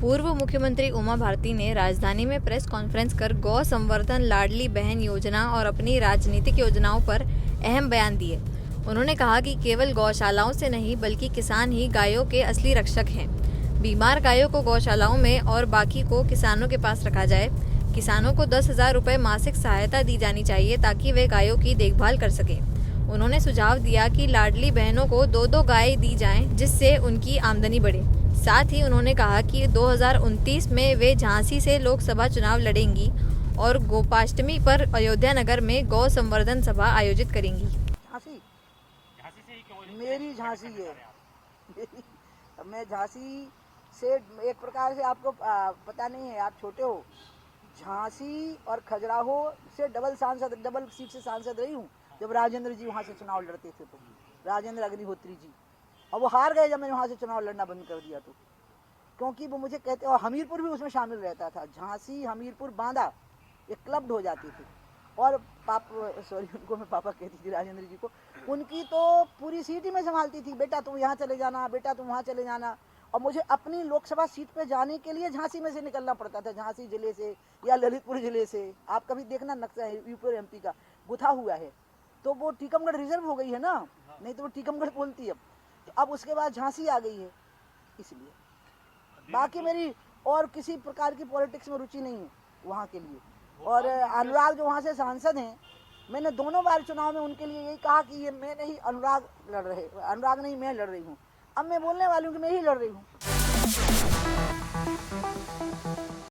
पूर्व मुख्यमंत्री उमा भारती ने राजधानी में प्रेस कॉन्फ्रेंस कर गौ संवर्धन, लाडली बहन योजना और अपनी राजनीतिक योजनाओं पर अहम बयान दिए। उन्होंने कहा कि केवल गौशालाओं से नहीं बल्कि किसान ही गायों के असली रक्षक हैं। बीमार गायों को गौशालाओं में और बाकी को किसानों के पास रखा जाए। किसानों को 10,000 रुपये मासिक सहायता दी जानी चाहिए ताकि वे गायों की देखभाल कर सकें। उन्होंने सुझाव दिया कि लाडली बहनों को 2-2 गाय दी जाएं जिससे उनकी आमदनी बढ़े। साथ ही उन्होंने कहा कि 2029 में वे झांसी से लोकसभा चुनाव लड़ेंगी और गोपाष्टमी पर अयोध्या नगर में गौ संवर्धन सभा आयोजित करेंगी। झांसी मेरी झांसी है। मैं झांसी से एक प्रकार से आपको पता नहीं है, आप छोटे हो। झांसी और खजुराहो से डबल सीट से सांसद रही हूँ जब राजेंद्र जी वहाँ से चुनाव लड़ते थे, तो राजेंद्र अग्निहोत्री जी, और वो हार गए जब मैंने वहाँ से चुनाव लड़ना बंद कर दिया, तो क्योंकि वो मुझे कहते, और हमीरपुर भी उसमें शामिल रहता था। झांसी, हमीरपुर, बांदा एक क्लब्ड हो जाती थी। और उनको मैं पापा कहती थी, राजेंद्र जी को। उनकी तो पूरी सीट ही मैं संभालती थी, बेटा तुम यहाँ चले जाना, बेटा तुम वहाँ चले जाना। और मुझे अपनी लोकसभा सीट पे जाने के लिए झांसी में से निकलना पड़ता था, झांसी जिले से या ललितपुर जिले से। आप कभी देखना नक्शा है यूपी और एमपी का गुथा हुआ है, तो वो टीकमगढ़ रिजर्व हो गई है ना, नहीं तो वो टीकमगढ़ बोलती है। तो अब उसके बाद झांसी आ गई है, इसलिए बाकी मेरी और किसी प्रकार की पॉलिटिक्स में रुचि नहीं है वहाँ के लिए। और अनुराग जो वहाँ से सांसद हैं, मैंने दोनों बार चुनाव में उनके लिए यही कहा कि ये मैं नहीं, अनुराग लड़ रहे, अनुराग नहीं मैं लड़ रही हूँ। अब मैं बोलने वाली हूँ कि मैं ही लड़ रही हूँ।